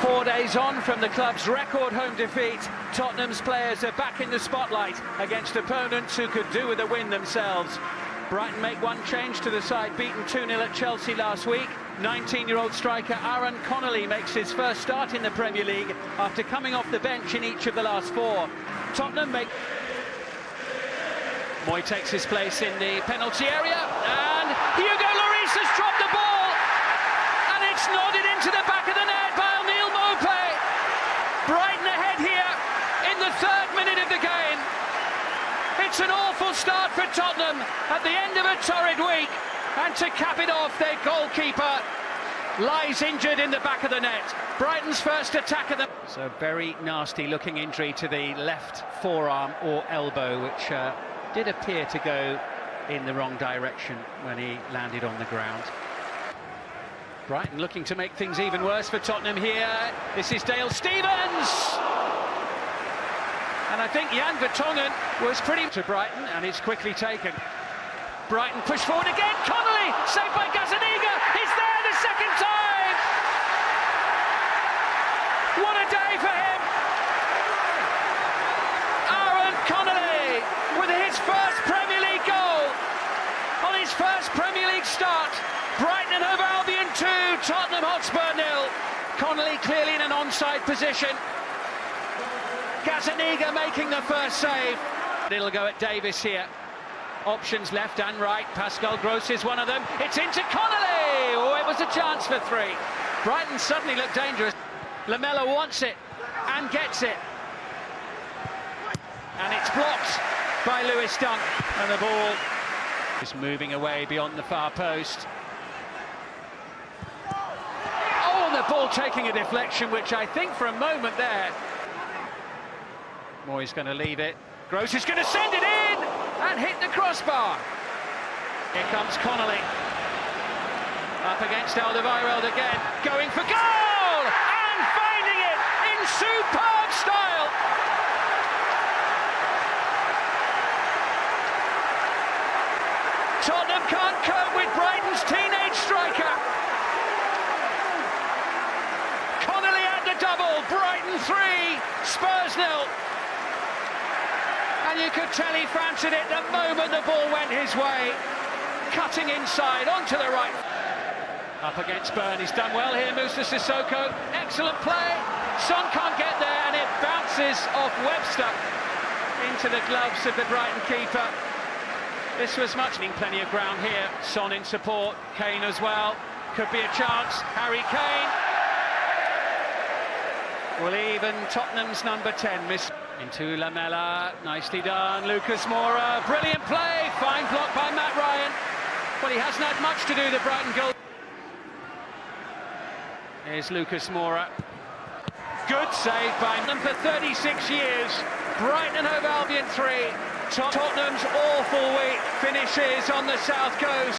4 days on from the club's record home defeat, Tottenham's players are back in the spotlight against opponents who could do with a win themselves. Brighton make one change to the side, beaten 2-0 at Chelsea last week. 19-year-old striker Aaron Connolly makes his first start in the Premier League after coming off the bench in each of the last 4. Tottenham make... Moy takes his place in the penalty area, and Hugo Lloris has dropped the ball, and it's nodded into the back of the net by Neil Maupay. Brighton ahead here in the 3rd minute of the game. It's an awful start for Tottenham at the end of a torrid week, and to cap it off, their goalkeeper lies injured in the back of the net. Brighton's first attack of the... So very nasty looking injury to the left forearm or elbow, which did appear to go in the wrong direction when he landed on the ground. Brighton looking to make things even worse for Tottenham here. This is Dale Stephens! And I think Jan Vertonghen was pretty to Brighton, and it's quickly taken. Brighton push forward again, Connolly, saved by Gazzaniga, he's there the second time! What a day for him! Aaron Connolly with his first Premier League goal on his first Premier League start. Brighton and Hove Albion 2, Tottenham Hotspur 0. Connolly clearly in an onside position. Gazzaniga making the first save. It'll go at Davis here. Options left and right. Pascal Gross is one of them. It's into Connolly! Oh, it was a chance for 3. Brighton suddenly look dangerous. Lamela wants it and gets it. And it's blocked by Lewis Dunk. And the ball is moving away beyond the far post. Oh, and the ball taking a deflection, which I think for a moment there... Moy's going to leave it. Gross is going to send it in and hit the crossbar. Here comes Connolly. Up against Alderweireld again. Going for goal! And finding it in superb style. Tottenham can't cope with Brighton's teenage striker. Connolly at the double. Brighton 3, Spurs 0. And you could tell he fancied it the moment the ball went his way. Cutting inside, onto the right. Up against Burn, he's done well here, Moussa Sissoko. Excellent play. Son can't get there, and it bounces off Webster into the gloves of the Brighton keeper. This was much... Plenty of ground here. Son in support, Kane as well. Could be a chance. Harry Kane will even Tottenham's number 10 miss. Into Lamela, nicely done. Lucas Moura, brilliant play. Fine block by Matt Ryan. Well, he hasn't had much to do, the Brighton goal. Here's Lucas Moura. Good save by them for 36 years. Brighton and Hove Albion 3. Tottenham's awful week finishes on the south coast.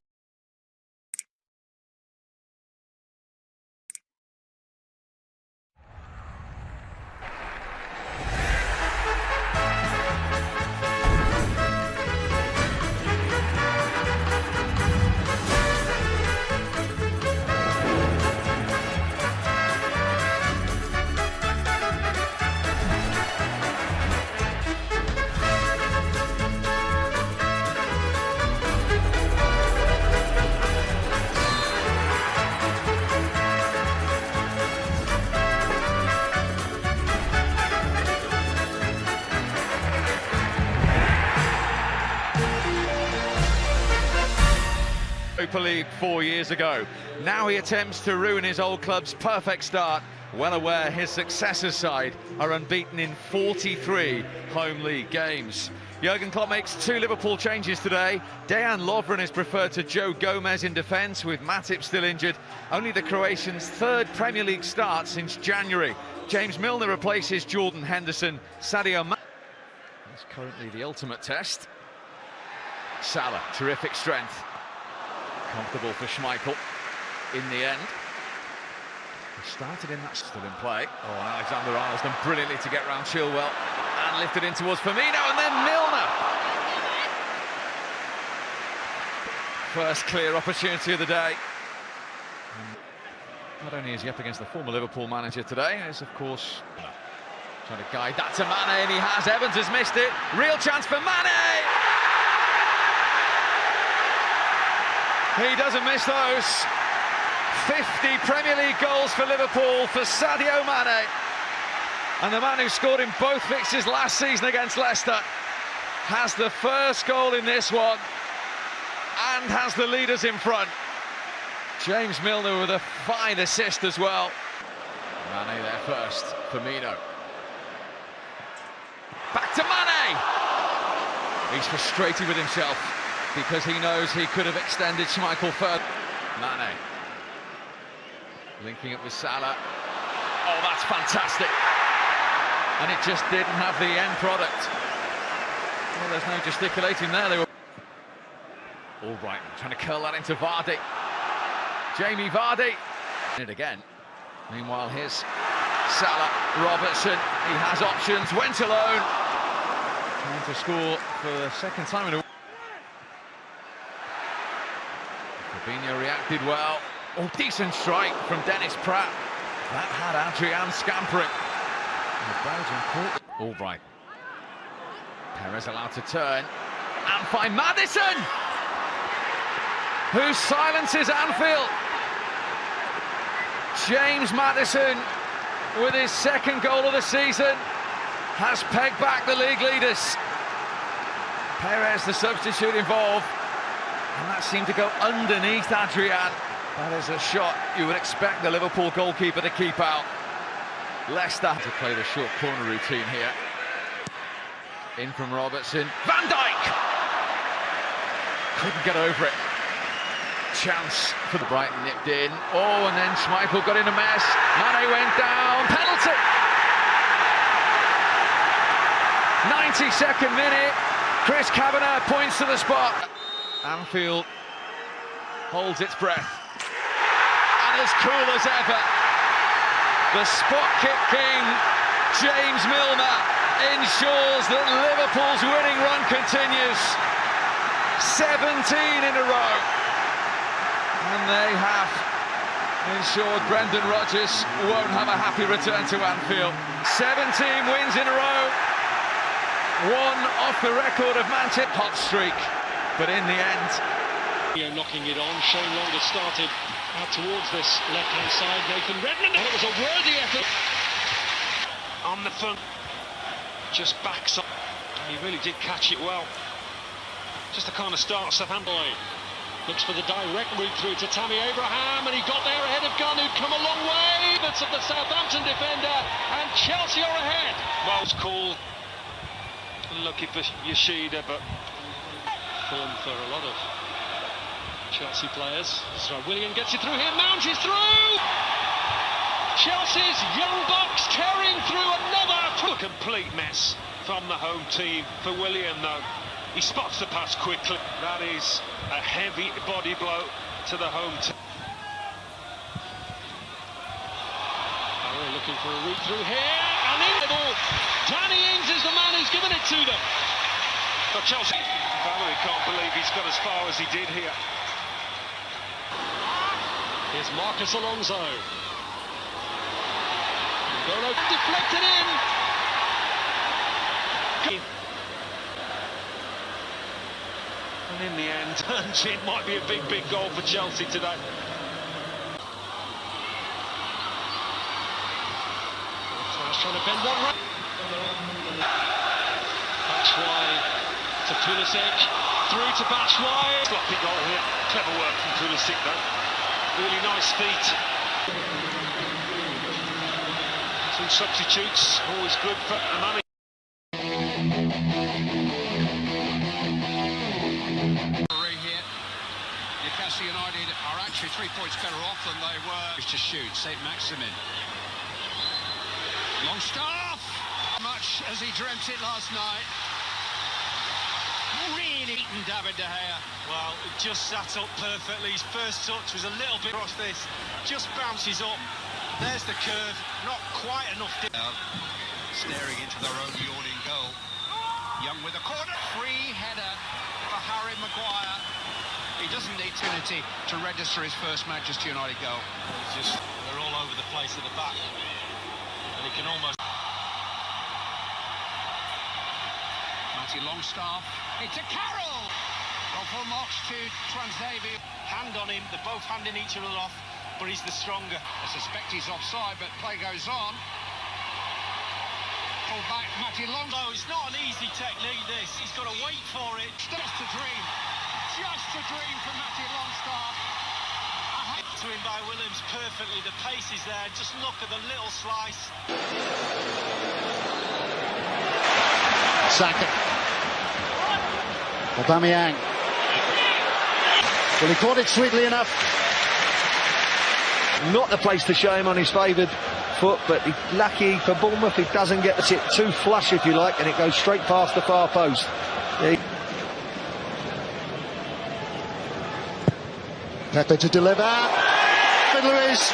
Europa League 4 years ago. Now he attempts to ruin his old club's perfect start, well aware his successors' side are unbeaten in 43 home league games. Jurgen Klopp makes 2 Liverpool changes today. Dejan Lovren is preferred to Joe Gomez in defence, with Matip still injured. Only the Croatian's 3rd Premier League start since January. James Milner replaces Jordan Henderson. Sadio Mane is currently the ultimate test. Salah, terrific strength. Comfortable for Schmeichel in the end. He started in that, still in play. Oh, and Alexander Arnold's done brilliantly to get round Chilwell and lifted in towards Firmino, and then Milner. First clear opportunity of the day. Not only is he up against the former Liverpool manager today, is of course trying to guide that to Mane, and he has. Evans has missed it. Real chance for Mane! He doesn't miss those. 50 Premier League goals for Liverpool for Sadio Mane. And the man who scored in both fixtures last season against Leicester has the first goal in this one and has the leaders in front. James Milner with a fine assist as well. Mane there first, Firmino. Back to Mane! He's frustrated with himself because he knows he could have extended Schmeichel further. Mane. Linking up with Salah. Oh, that's fantastic. And it just didn't have the end product. Well, there's no gesticulating there. They were all right, trying to curl that into Vardy. Jamie Vardy. And again. Meanwhile, here's Salah, Robertson. He has options. Went alone. Trying to score for the second time in a... Fabinho reacted well. Oh, decent strike from Dennis Pratt. That had Adrian scampering. The Belgian caught. All right. Perez allowed to turn and find Maddison, who silences Anfield. James Maddison, with his second goal of the season, has pegged back the league leaders. Perez, the substitute, involved, and that seemed to go underneath Adrian. That is a shot you would expect the Liverpool goalkeeper to keep out. Leicester to play the short corner routine here. In from Robertson. Van Dijk! Couldn't get over it. Chance for the Brighton, nipped in. Oh, and then Schmeichel got in a mess. Mane went down. Penalty! 92nd minute. Chris Kavanagh points to the spot. Anfield holds its breath. And as cool as ever, the spot kick king, James Milner, ensures that Liverpool's winning run continues. 17 in a row. And they have ensured Brendan Rodgers won't have a happy return to Anfield. 17 wins in a row. One off the record of Manchester. Hot streak, but in the end... knocking it on. Shane Long has started out towards this left-hand side. Nathan Redmond, and it was a worthy effort. On the front, just backs up. He really did catch it well. Just the kind of start Southampton. Looks for the direct route through to Tammy Abraham, and he got there ahead of Gunn, who'd come a long way. That's of the Southampton defender, and Chelsea are ahead. Well, it's cool. Lucky for Yoshida, but form for a lot of Chelsea players. So Willian gets it through here, Mount is through! Chelsea's young bucks tearing through another complete mess from the home team for Willian, though. He spots the pass quickly. That is a heavy body blow to the home team. We're looking for a route through here, and in the ball. Danny Ings is the man who's given it to them. But Chelsea, Valerie can't believe he's got as far as he did here. Here's Marcus Alonso. Golo deflected in. And in the end, it might be a big goal for Chelsea today. Trying to bend one right. Batshuayi to Pulisic, through to Batshuayi. Sloppy goal here. Clever work from Pulisic though. Really nice feet. Two substitutes, always good for Amami. Here, Newcastle United are actually 3 points better off than they were to shoot. St. Maximin. Longstaff, much as he dreamt it last night. Really eaten David De Gea. Well, it just sat up perfectly. His first touch was a little bit across this. Just bounces up. There's the curve. Not quite enough. Staring into their own yawning goal. Young with a corner. Free header for Harry Maguire. He doesn't need opportunity to register his first Manchester United goal. They're all over the place at the back, and he can almost. Matty Longstaff into Carroll. Well, from Mox to Transavia. Hand on him, they're both handing each other off, but he's the stronger. I suspect he's offside, but play goes on. Pull back, Matty Longstaff. No, it's not an easy technique, this. He's got to wait for it. Just a dream. Just a dream for Matty Longstaff. To him by Williams perfectly. The pace is there. Just look at the little slice. Saka. Aubameyang. Well, he caught it sweetly enough. Not the place to show him on his favoured foot, but he's lucky for Bournemouth he doesn't get the tip too flush, if you like, and it goes straight past the far post. Pepe to deliver. Luiz,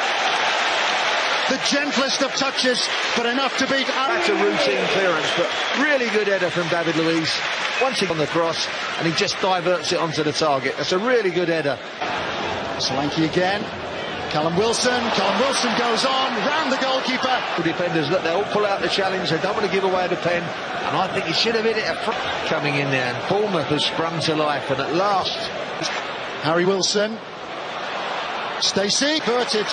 the gentlest of touches, but enough to beat. That's a routine clearance, but really good header from David Luiz. Once he on the cross, and he just diverts it onto the target. That's a really good header. Solanke again. Callum Wilson goes on, round the goalkeeper. The defenders, look, they all pull out the challenge. They don't want to give away the pen, and I think he should have hit it at front. Coming in there, and Bournemouth has sprung to life, and at last... Harry Wilson. Stacey, verted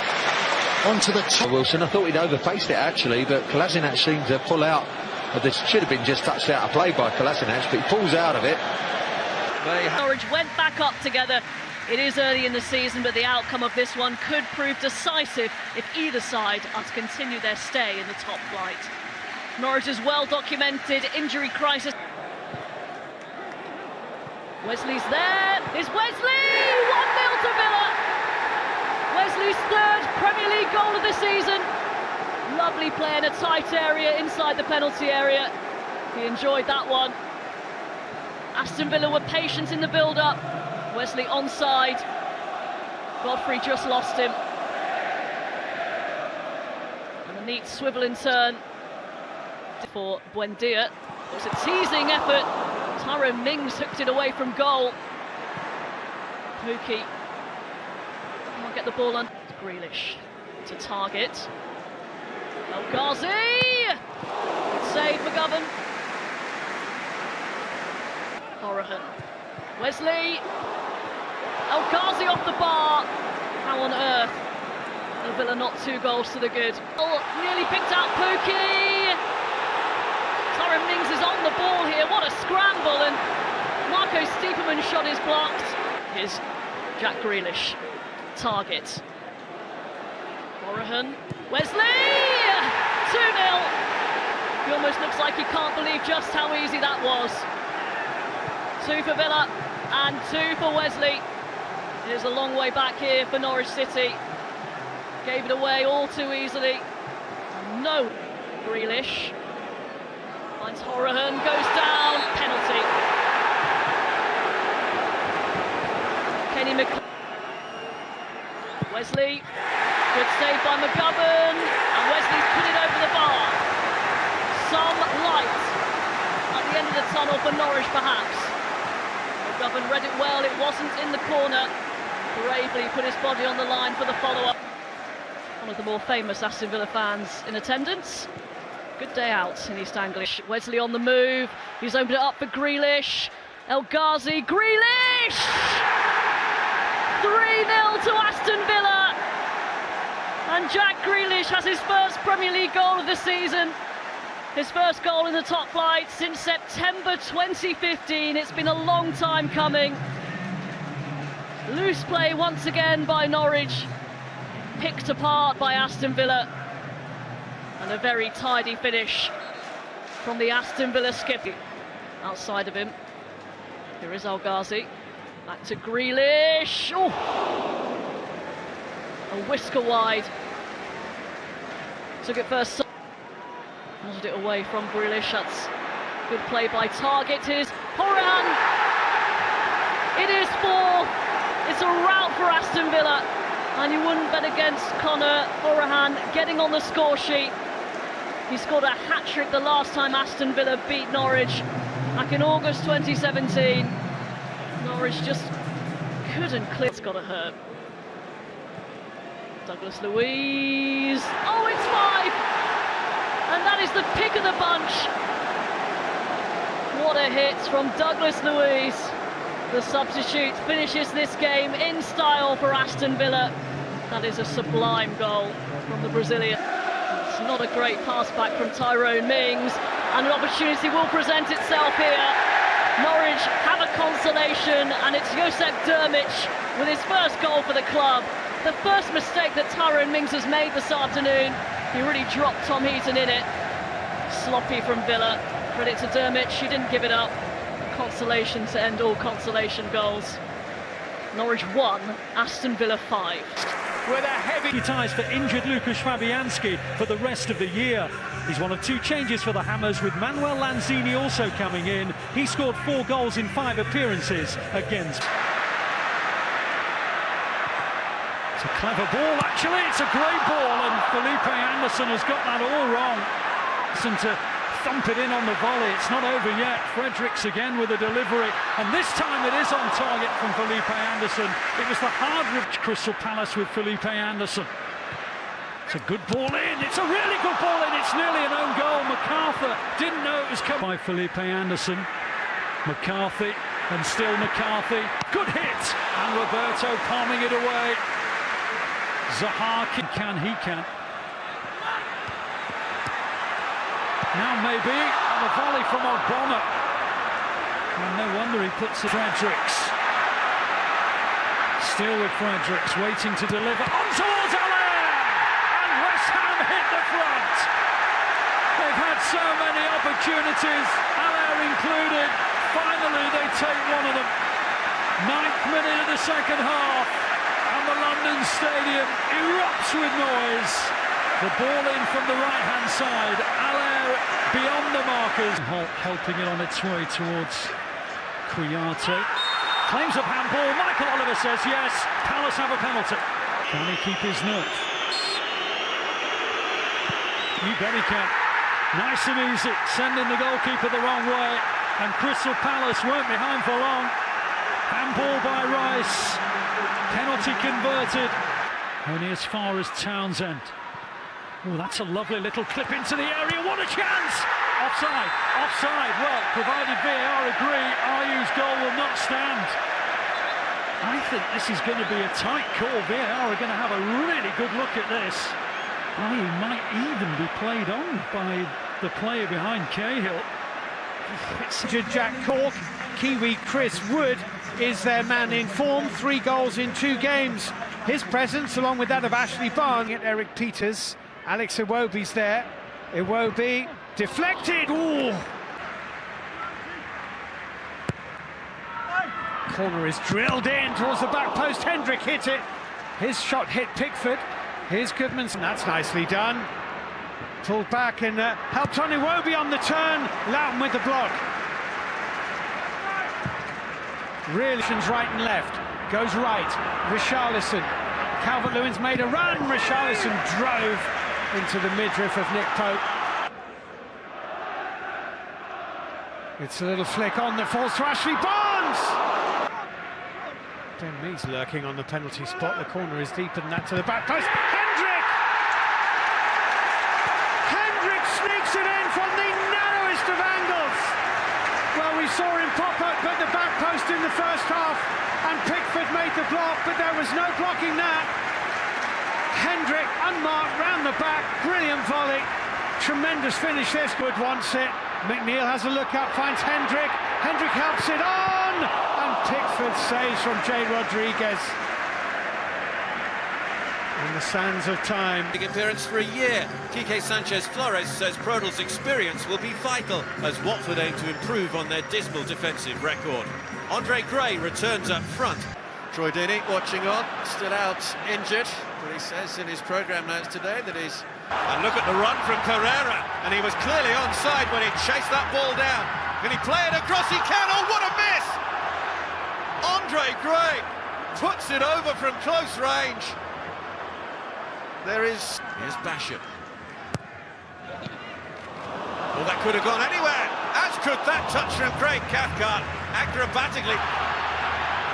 onto the top. Wilson, I thought he'd overpaced it actually, but Kolasinac seemed to pull out. But this should have been just touched out of play by Kolasinac, but he pulls out of it. Norwich went back up together. It is early in the season, but the outcome of this one could prove decisive if either side are to continue their stay in the top flight. Norwich's well-documented injury crisis. Wesley's there. Is Wesley! 1-0 to Villa. Wesley's third Premier League goal of the season. Lovely play in a tight area inside the penalty area. He enjoyed that one. Aston Villa were patient in the build-up. Wesley onside. Godfrey just lost him. And a neat swivel and turn for Buendia. It was a teasing effort. Tyrone Mings hooked it away from goal. Pookie can't get the ball on. Grealish to target. El Ghazi! Good save for Govan. Horahan. Wesley. El Ghazi off the bar. How on earth? The Villa not 2 goals to the good. Oh, nearly picked out Pookie. Tyrone Mings is on the ball here. What a scramble, and Marco Stieperman's shot is blocked. Here's Jack Grealish. Target. Horahan. Wesley! 2-0. He almost looks like he can't believe just how easy that was. 2 for Villa and 2 for Wesley. It is a long way back here for Norwich City. Gave it away all too easily. No. Grealish. Finds Horahan, goes down, penalty. Kenny McLean. Wesley, good save by McGovern, and Wesley's put it over the bar. Some light at the end of the tunnel for Norwich, perhaps. McGovern read it well, it wasn't in the corner. Bravely put his body on the line for the follow-up. One of the more famous Aston Villa fans in attendance. Good day out in East Anglia. Wesley on the move, he's opened it up for Grealish. El Ghazi, Grealish! 3-0 to Aston Villa. And Jack Grealish has his first Premier League goal of the season. His first goal in the top flight since September 2015. It's been a long time coming. Loose play once again by Norwich. Picked apart by Aston Villa. And a very tidy finish from the Aston Villa skipper. Outside of him, here is El Ghazi. Back to Grealish. Oh. A whisker wide. Took it first. Nodded it away from Grealish. That's good play by Target. Here's Horahan. It is 4. It's a rout for Aston Villa. And you wouldn't bet against Conor Horahan getting on the score sheet. He scored a hat-trick the last time Aston Villa beat Norwich back in August 2017. Norwich just couldn't clear. It's got to hurt. Douglas Luiz. Oh, it's 5! And that is the pick of the bunch. What a hit from Douglas Luiz. The substitute finishes this game in style for Aston Villa. That is a sublime goal from the Brazilian. It's not a great pass back from Tyrone Mings, and an opportunity will present itself here. Norwich have a consolation, and it's Josep Dermich with his first goal for the club. The first mistake that Tyrone Mings has made this afternoon. He really dropped Tom Heaton in it. Sloppy from Villa. Credit to Dermich, he didn't give it up. Consolation to end all consolation goals. Norwich 1, Aston Villa 5. With a heavy ties for injured Lukasz Fabianski for the rest of the year. He's one of 2 changes for the Hammers, with Manuel Lanzini also coming in. He scored 4 goals in 5 appearances against. It's a clever ball, actually. It's a great ball, and Felipe Anderson has got that all wrong. Listen to thump it in on the volley. It's not over yet. Fredericks again with a delivery, and this time it is on target from Felipe Anderson. It was the hard-ripped Crystal Palace with Felipe Anderson. It's a good ball in. It's a really good ball in. It's nearly an own goal. MacArthur didn't know it was coming by Felipe Anderson. McCarthy, and still McCarthy. Good hit, and Roberto palming it away. Zaha he can. Now maybe, and a volley from Obama. And no wonder he puts it. Fredericks. Still with Fredericks, waiting to deliver. On towards Allaire! And West Ham hit the front. They've had so many opportunities, Allaire included. Finally, they take one of them. 9th minute of the second half. And the London Stadium erupts with noise. The ball in from the right-hand side. Allaire beyond the markers. Holt helping it on its way towards Kouyaté. Claims of handball. Michael Oliver says yes. Palace have a penalty. Can he keep his nerve? You bet he can. Nice and easy. Sending the goalkeeper the wrong way. And Crystal Palace weren't behind for long. Handball by Rice. Penalty converted. Only as far as Townsend. Oh, that's a lovely little clip into the area. What a chance! Offside, offside. Well, provided VAR agree, Ayew's goal will not stand. I think this is going to be a tight call. VAR are going to have a really good look at this. Ayew might even be played on by the player behind Cahill. It's Jack Cork. Kiwi Chris Wood is their man in form. 3 goals in 2 games. His presence, along with that of Ashley Barnes, at Eric Peters. Alex Iwobi's there. Iwobi deflected. Ooh. Corner is drilled in towards the back post. Hendrick hit it. His shot hit Pickford. Here's Goodmanson. That's nicely done. Pulled back and helped on Iwobi on the turn. Loughton with the block. Really, right and left. Goes right. Richarlison. Calvert-Lewin's made a run. Richarlison drove into the midriff of Nick Pope. It's a little flick on that falls to Ashley Barnes. Ben Mees lurking on the penalty spot. The corner is deep and that to the back post. Hendrick sneaks it in from the narrowest of angles. Well, we saw him pop up at the back post in the first half, and Pickford made the block, but there was no blocking that. Hendrick unmarked round the back, brilliant volley, tremendous finish. This good wants it. McNeil has a look up, finds Hendrick. Hendrick helps it on, and Pickford saves from Jay Rodriguez. In the sands of time. Big appearance for a year. Quique Sanchez-Flores says Prodal's experience will be vital as Watford aim to improve on their dismal defensive record. Andre Gray returns up front. Troy Deeney watching on, still out injured, but he says in his programme notes today that he's... And look at the run from Pereira, and he was clearly onside when he chased that ball down. Can he play it across? He can. Oh, what a miss! Andre Gray puts it over from close range. Here's Basham. Well, that could have gone anywhere, as could that touch from Craig Cathcart, acrobatically.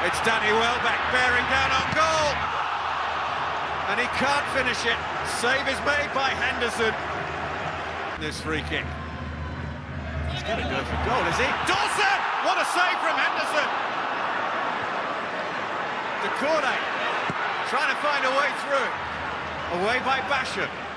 It's Danny Welbeck bearing down on goal. And he can't finish it. Save is made by Henderson. This free kick. He's going to go for goal, is he? Dawson! What a save from Henderson! De Corday trying to find a way through. Away by Basham.